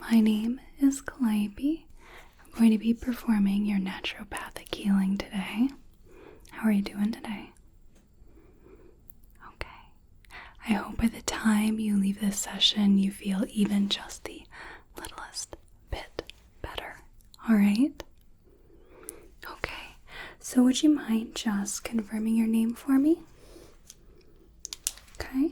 My name is Calliope. I'm going to be performing your naturopathic healing today. How are you doing today? Okay. I hope by the time you leave this session, you feel even just the littlest bit better. Alright? Okay. So would you mind just confirming your name for me? Okay.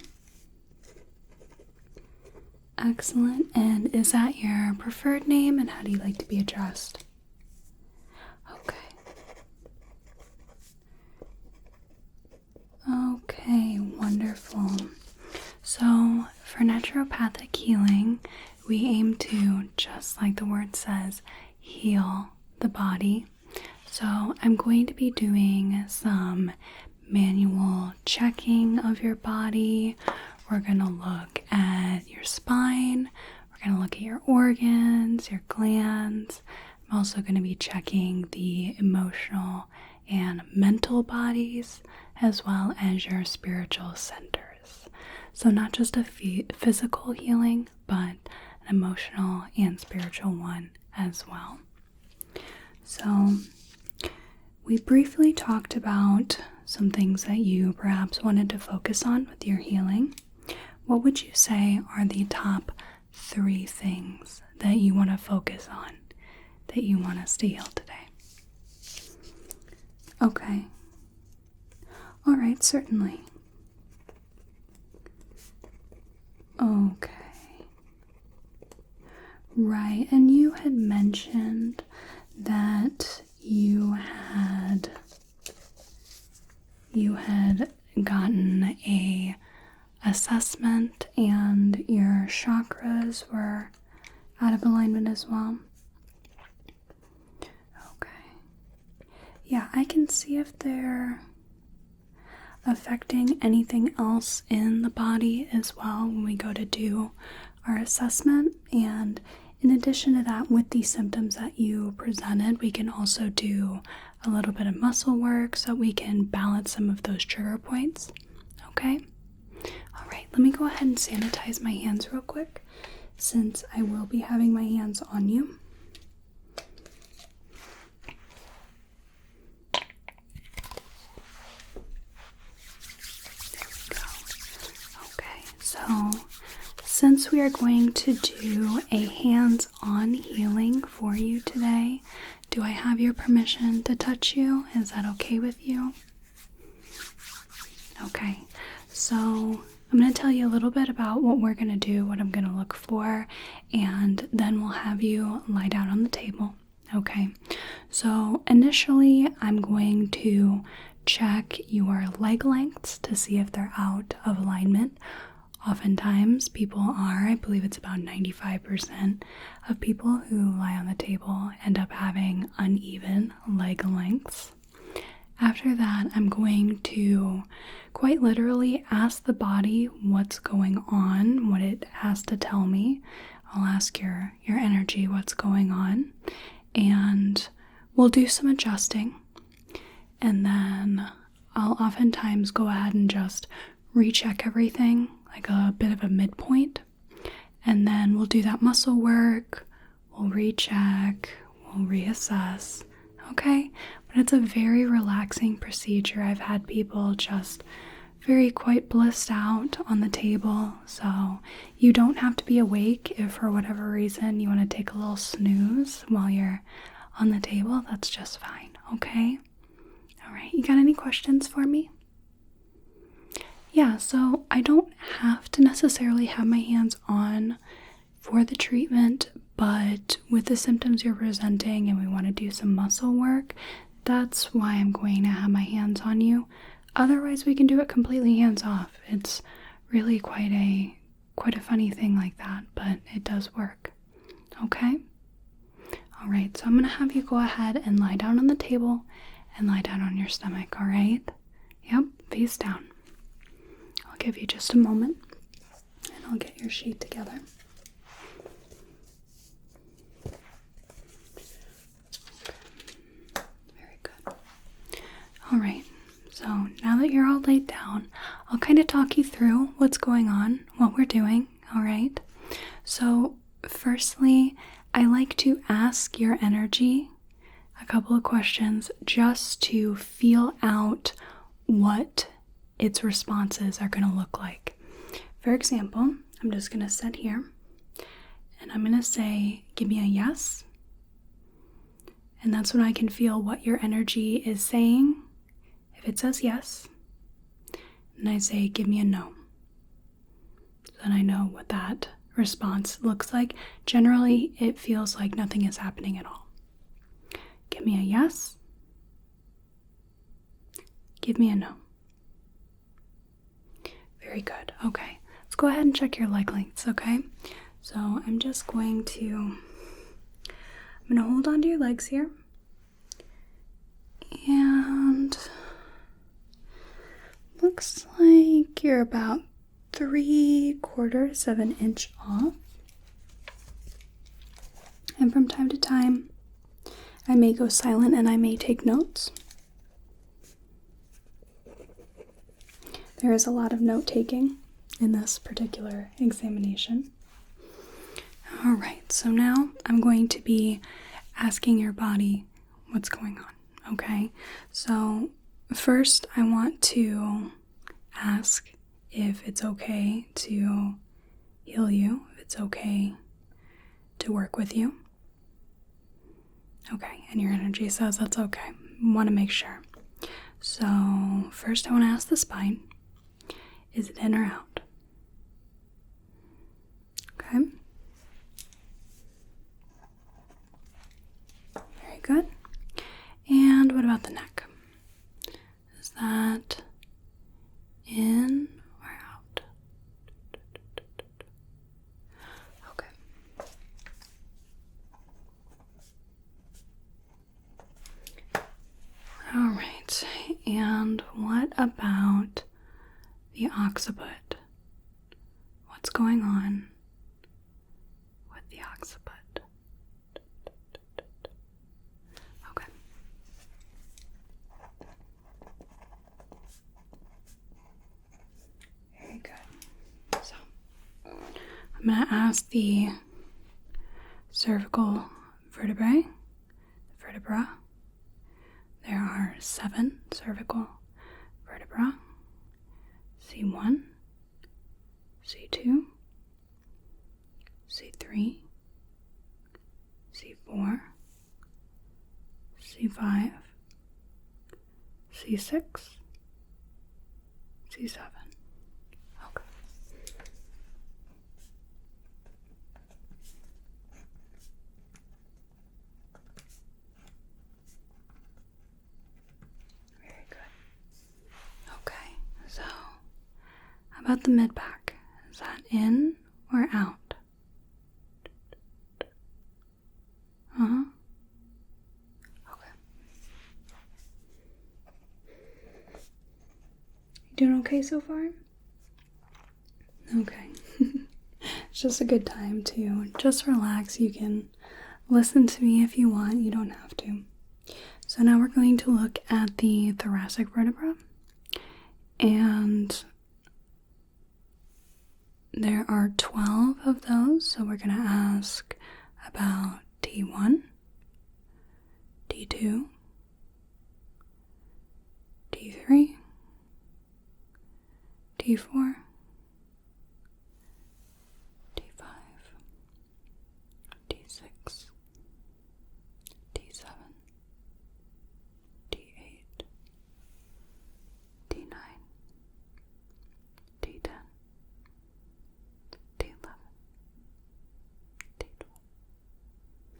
Excellent. And is that your preferred name, and how do you like to be addressed? Okay. Okay, wonderful. So for naturopathic healing, we aim to, just like the word says, heal the body. So I'm going to be doing some manual checking of your body. We're going to look at your spine. We're going to look at your organs, your glands. I'm also going to be checking the emotional and mental bodies, as well as your spiritual centers. So not just a physical healing, but an emotional and spiritual one as well. So we briefly talked about some things that you perhaps wanted to focus on with your healing. What would you say are the top 3 things that you want to focus on, that you want us to heal today? Okay. All right, certainly. Okay. Right, and you had mentioned that you had gotten a assessment and your chakras were out of alignment as well. Okay. Yeah, I can see if they're affecting anything else in the body as well when we go to do our assessment. And in addition to that, with the symptoms that you presented, we can also do a little bit of muscle work so we can balance some of those trigger points. Okay? All right, let me go ahead and sanitize my hands real quick, since I will be having my hands on you. There we go. Okay, so since we are going to do a hands-on healing for you today, do I have your permission to touch you? Is that okay with you? Okay, so I'm going to tell you a little bit about what we're going to do, what I'm going to look for, and then we'll have you lie down on the table. Okay, so initially I'm going to check your leg lengths to see if they're out of alignment. Oftentimes people are, I believe it's about 95% of people who lie on the table end up having uneven leg lengths. After that, I'm going to quite literally ask the body what's going on, what it has to tell me. I'll ask your energy what's going on, and we'll do some adjusting. And then I'll oftentimes go ahead and just recheck everything, like a bit of a midpoint. And then we'll do that muscle work, we'll recheck, we'll reassess. Okay? But it's a very relaxing procedure. I've had people just very quite blissed out on the table. So you don't have to be awake if for whatever reason you want to take a little snooze while you're on the table. That's just fine. Okay? All right. You got any questions for me? Yeah, so I don't have to necessarily have my hands on for the treatment, but with the symptoms you're presenting and we want to do some muscle work, that's why I'm going to have my hands on you. Otherwise, we can do it completely hands off. It's really quite a funny thing like that, but it does work. Okay? All right, so I'm going to have you go ahead and lie down on the table and lie down on your stomach, all right? Yep, face down. I'll give you just a moment, and I'll get your sheet together. Very good. All right, so now that you're all laid down, I'll kind of talk you through what's going on, what we're doing, all right? So firstly, I like to ask your energy a couple of questions just to feel out what its responses are going to look like. For example, I'm just going to sit here and I'm going to say, give me a yes. And that's when I can feel what your energy is saying. If it says yes, and I say, give me a no. Then I know what that response looks like. Generally, it feels like nothing is happening at all. Give me a yes. Give me a no. Very good. Okay, let's go ahead and check your leg lengths, okay? So I'm going to hold on to your legs here. And looks like you're about 3/4 of an inch off. And from time to time, I may go silent and I may take notes. There is a lot of note taking in this particular examination. All right, so now I'm going to be asking your body what's going on, okay? So first I want to ask if it's okay to heal you, if it's okay to work with you. Okay, and your energy says that's okay. Want to make sure. So first I want to ask the spine, is it in or out? Okay. Very good. And what about the neck? Is that in or out? Okay. All right. And what about the occiput? What's going on with the occiput? Okay. Very good. So, I'm going to ask the cervical vertebrae, vertebra. There are 7 cervical vertebrae. C1, C2, C3, C4, C5, C6, C7. Okay. Very good. Okay, so how about the mid-back? Is that in or out? Uh-huh. Okay. You doing okay so far? Okay. It's just a good time to just relax. You can listen to me if you want. You don't have to. So now we're going to look at the thoracic vertebra. And there are 12 of those, so we're going to ask about T1, T2, T3, T4, T5, T6, T7, T8, T9, T10, T11, T12.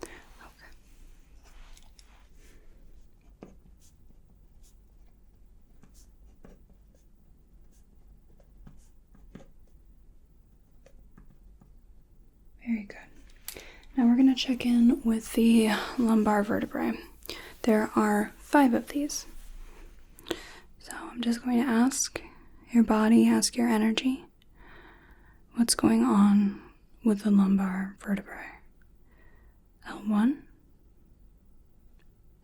Okay. Very good. Now we're going to check in with the lumbar vertebrae. There are 5 of these. So I'm just going to ask your body, ask your energy, what's going on with the lumbar vertebrae. L1,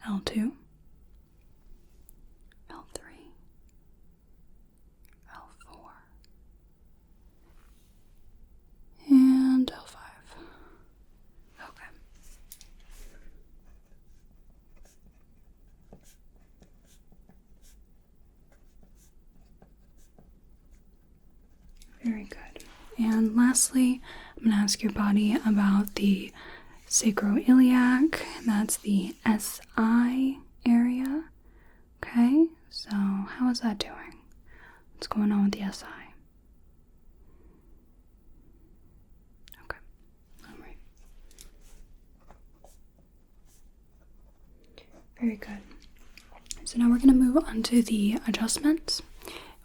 L2, L3, L4, and L5. And lastly, I'm going to ask your body about the sacroiliac. That's the SI area. Okay, so how is that doing? What's going on with the SI? Okay, all right. Very good. So now we're going to move on to the adjustments,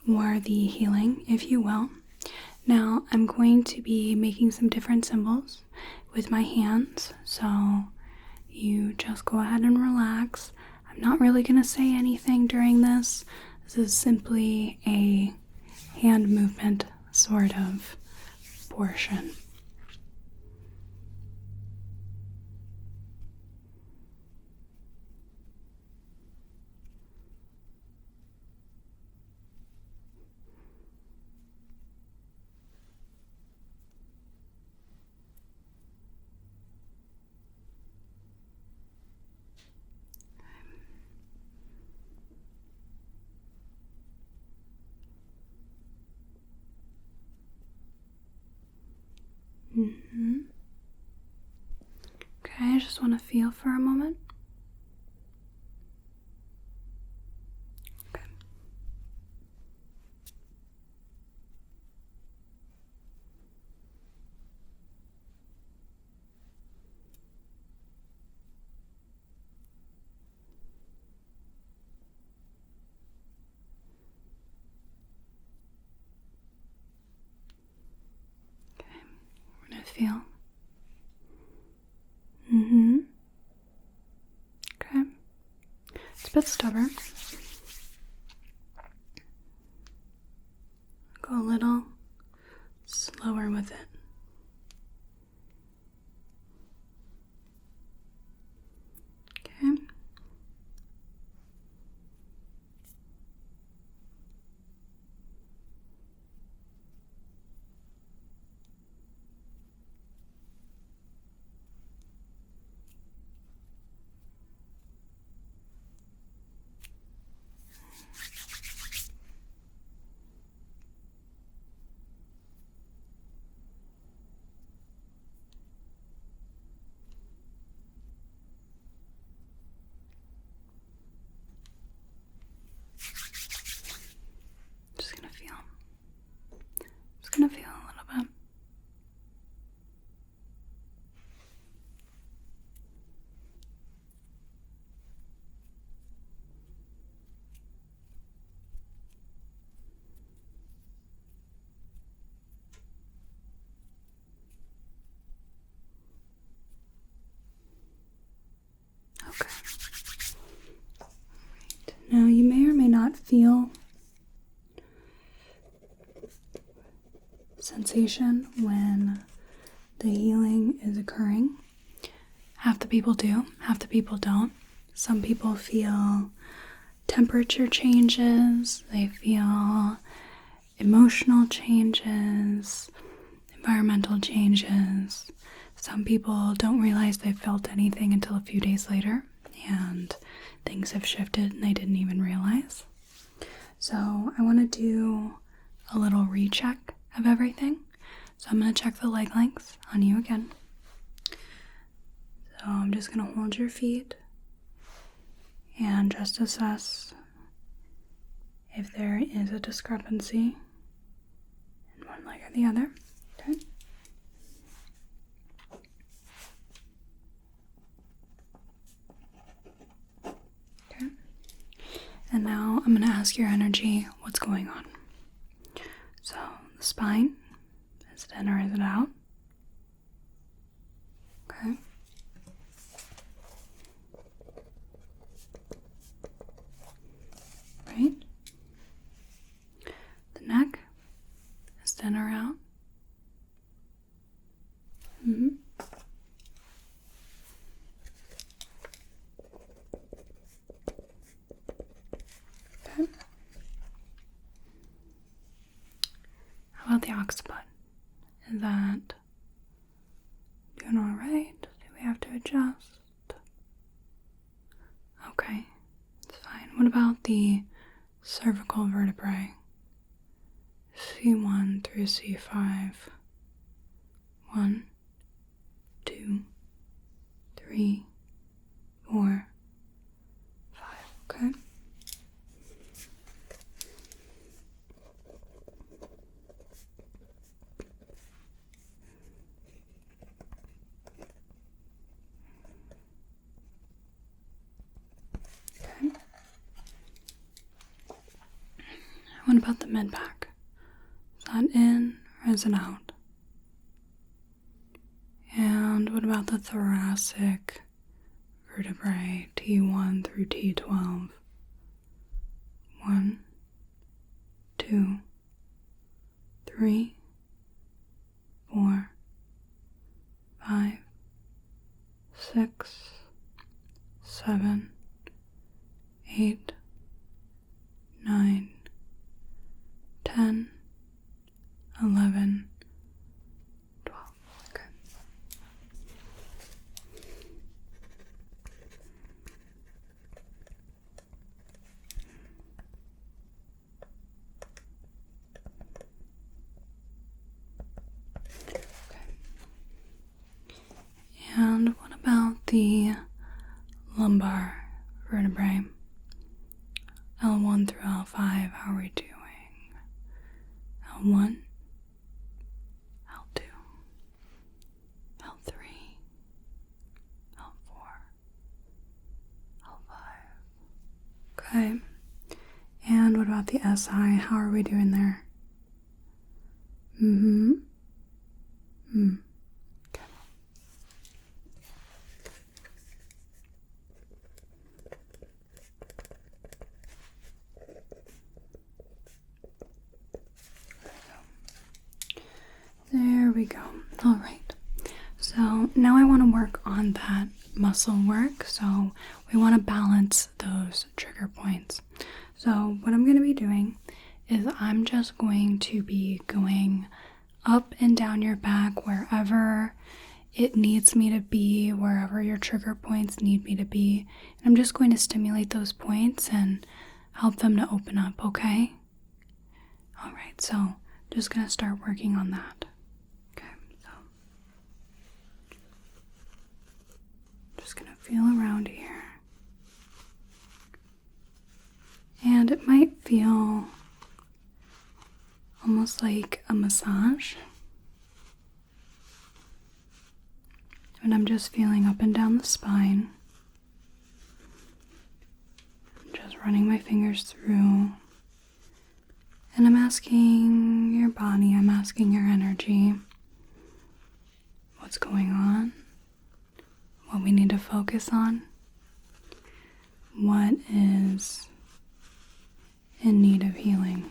or the healing, if you will. Now I'm going to be making some different symbols with my hands, so you just go ahead and relax. I'm not really going to say anything during this. This is simply a hand movement sort of portion. Okay, I just want to feel for a moment. Okay. Okay, we're going to feel. Okay. It's a bit stubborn. Go a little slower with it. Okay. Just gonna feel a little bit. Okay. All right. Now you may or may not feel sensation when the healing is occurring. Half the people do, half the people don't. Some people feel temperature changes, they feel emotional changes, environmental changes. Some people don't realize they've felt anything until a few days later, and things have shifted and they didn't even realize. So I want to do a little recheck of everything. So I'm going to check the leg length on you again. So I'm just going to hold your feet and just assess if there is a discrepancy in one leg or the other. Okay. Okay. And now I'm going to ask your energy what's going on. So the spine, is it in or is it out? Okay. Right. The neck, is it in or out? Okay. How about the occiput? Is that doing all right? Do we have to adjust? Okay, it's fine. What about the cervical vertebrae? C1 through C5. 1, 2, 3, 4, 5. Okay. Okay. What about the mid back? Is that in or is it out? And what about the thoracic vertebrae, T1 through T12? 1, 2, 3, 4, 5, 6, 7, 8, 9, 10, 11, 12. Okay. And what about the lumbar vertebrae? L1 through L5, how are we doing? L1, L2, L3, L4, L5. Okay. And what about the SI? How are we doing there? Okay. There we go. All right. So now I want to work on that muscle work. So we want to balance those trigger points. So what I'm going to be doing is I'm just going to be going up and down your back wherever it needs me to be, wherever your trigger points need me to be. And I'm just going to stimulate those points and help them to open up, okay? All right, so just going to start working on that. Just gonna feel around here. And it might feel almost like a massage. And I'm just feeling up and down the spine. I'm just running my fingers through. And I'm asking your body, I'm asking your energy, what's going on? What we need to focus on, what is in need of healing.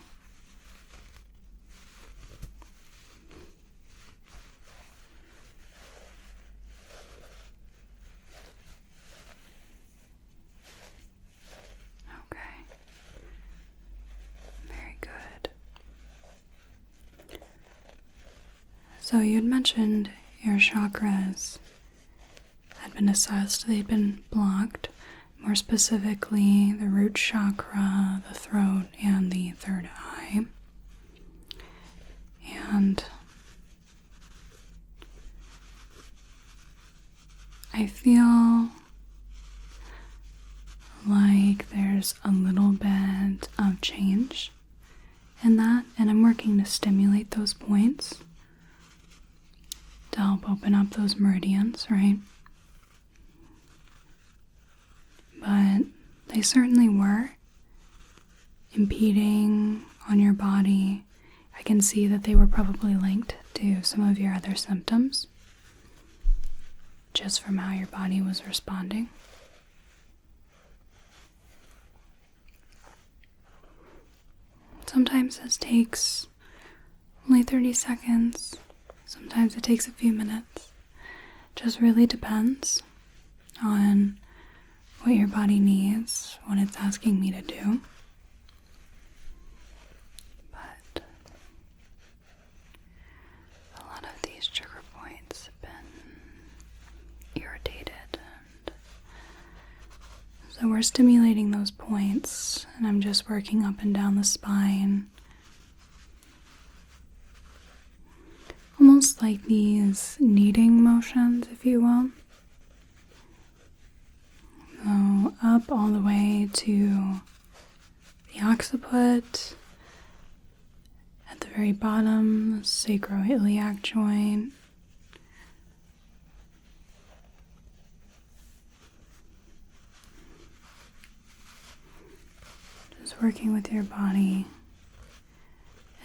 Okay, very good. So you had mentioned your chakras had been assessed, they'd been blocked, more specifically the root chakra, the throat, and the third eye. And I feel like there's a little bit of change in that, and I'm working to stimulate those points to help open up those meridians, right? But they certainly were impeding on your body. I can see that they were probably linked to some of your other symptoms, just from how your body was responding. Sometimes this takes only 30 seconds. Sometimes it takes a few minutes. Just really depends on what your body needs, what it's asking me to do. But a lot of these trigger points have been irritated, and so we're stimulating those points, and I'm just working up and down the spine, almost almost like these kneading motions, if you will. So up all the way to the occiput, at the very bottom, sacroiliac joint. Just working with your body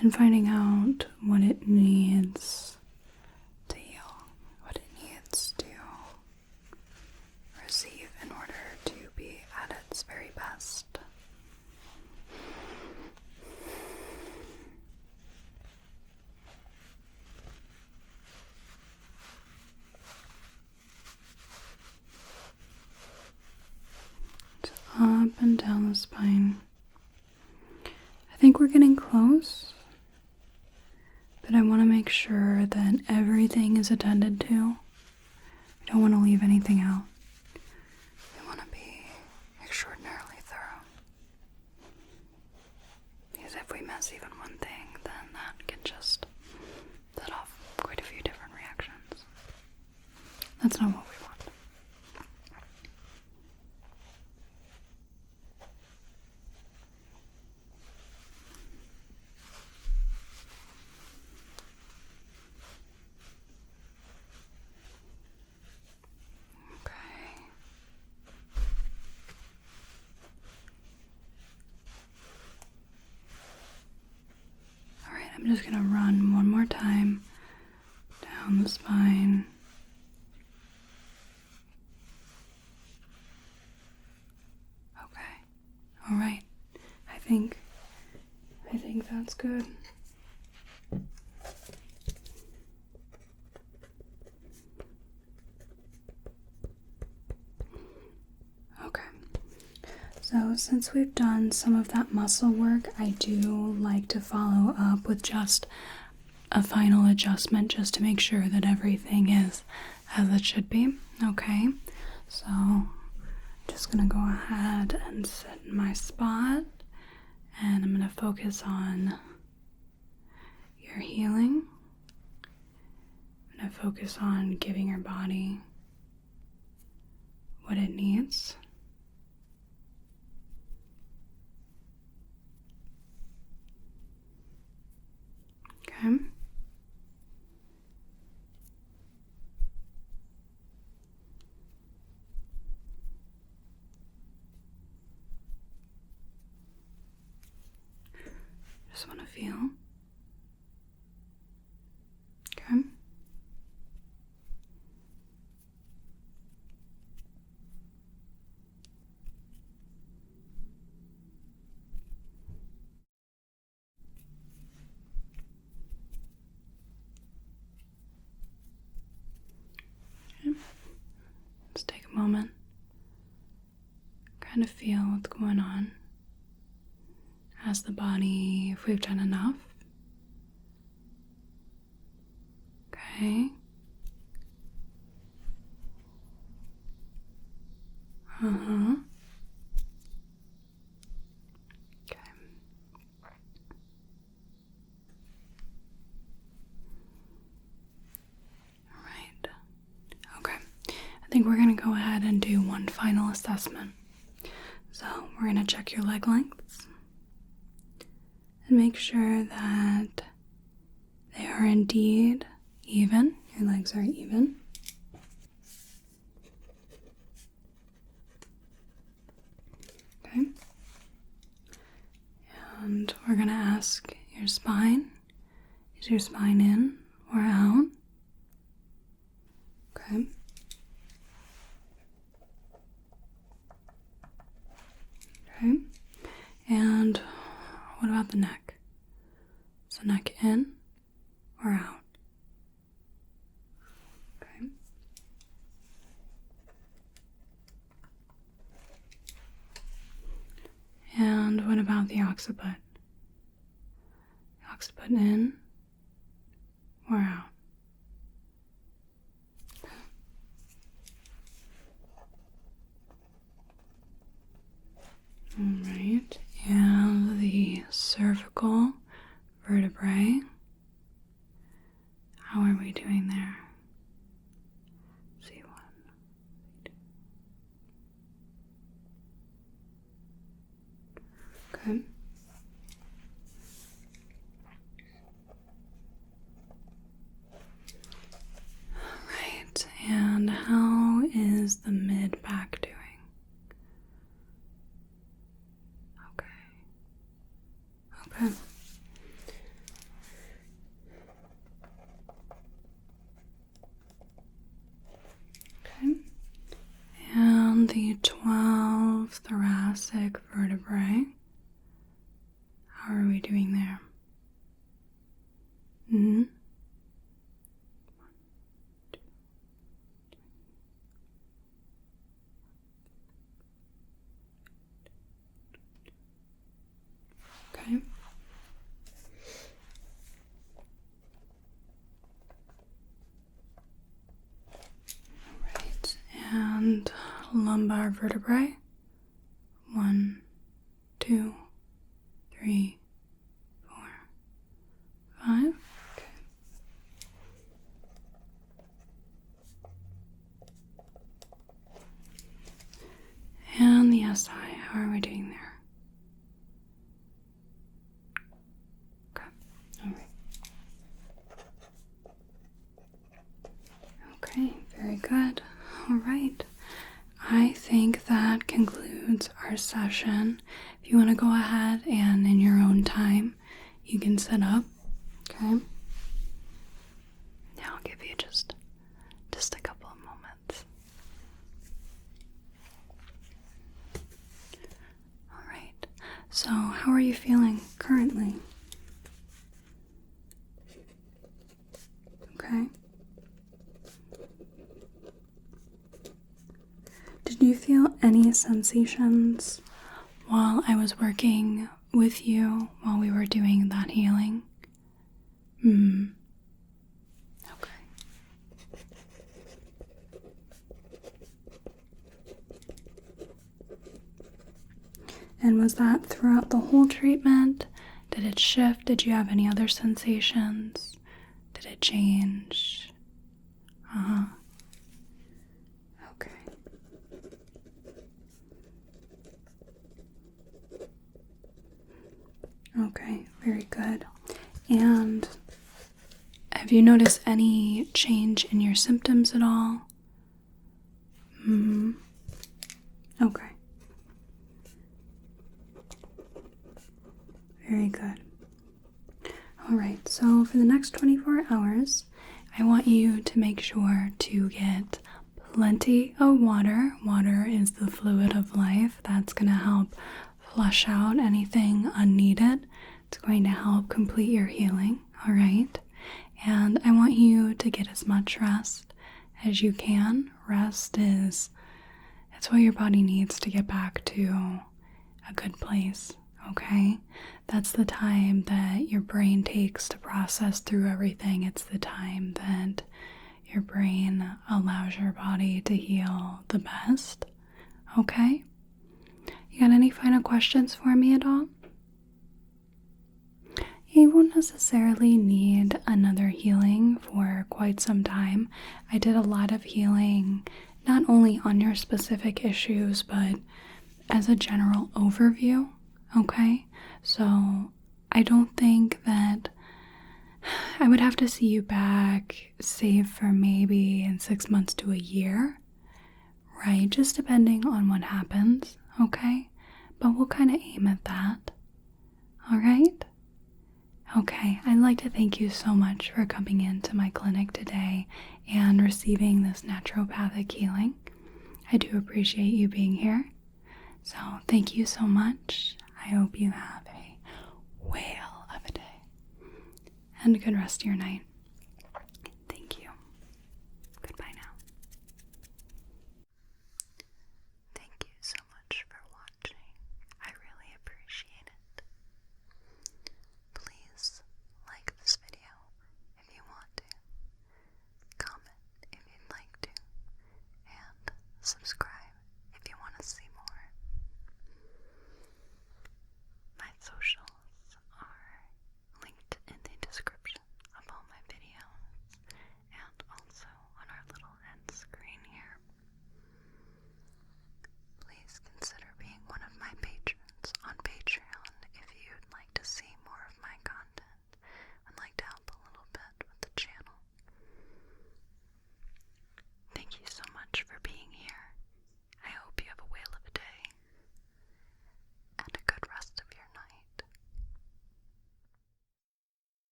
and finding out what it needs to heal, what it needs to receive in order to be at its very best. Up and down the spine. I think we're getting close, but I want to make sure that everything is attended to. I don't want to leave anything out. I want to be extraordinarily thorough. Because if we miss even one thing, then that can just set off quite a few different reactions. That's not what we want. I'm just going to run one more time down the spine. Okay. All right. I think that's good. Okay. So since we've done some of that muscle work, I do like to follow up with just a final adjustment just to make sure that everything is as it should be. Okay, so just gonna go ahead and sit in my spot, and I'm gonna focus on your healing. I'm gonna focus on giving your body what it needs. Okay. Just want to feel. Okay. Just take a moment, kind of feel what's going on. Ask the body if we've done enough. Okay. Okay. All right. Okay. I think we're going to go ahead and do one final assessment. So we're going to check your leg lengths and make sure that they are indeed even. Your legs are even. Okay. And we're going to ask your spine. Is your spine in or out? Okay. Okay. And what about the neck? Is the neck in or out? Okay. And what about the occiput? The occiput in or out? Alright, and the cervical vertebrae. How are we doing the 12 thoracic vertebrae. How are we doing there? Mm-hmm. Okay. Alright, and lumbar vertebrae. 1, 2, 3, 4, 5. Okay. And the SI, how are we doing there? Okay, very good. All right. I think that concludes our session. If you want to go ahead and in your own time, you can sit up. Okay. Now I'll give you just a couple of moments. All right. So, how are you feeling currently? Okay. Did you feel any sensations while I was working with you while we were doing that healing? Okay. And was that throughout the whole treatment? Did it shift? Did you have any other sensations? Did it change? Okay. Okay, very good. And have you noticed any change in your symptoms at all? Okay. Very good. All right, so for the next 24 hours, I want you to make sure to get plenty of water. Water is the fluid of life. That's going to help flush out anything unneeded. It's going to help complete your healing, all right? And I want you to get as much rest as you can. Rest it's what your body needs to get back to a good place, okay? That's the time that your brain takes to process through everything. It's the time that your brain allows your body to heal the best, okay? You got any final questions for me at all? You won't necessarily need another healing for quite some time. I did a lot of healing, not only on your specific issues, but as a general overview, okay? So I don't think that I would have to see you back, save for maybe in 6 months to a year, right? Just depending on what happens, okay? But we'll kind of aim at that, all right? Okay, I'd like to thank you so much for coming into my clinic today and receiving this naturopathic healing. I do appreciate you being here. So thank you so much. I hope you have a whale of a day and a good rest of your night. Thank you. Goodbye now. Thank you so much for watching. I really appreciate it. Please like this video if you want to, comment if you'd like to, and subscribe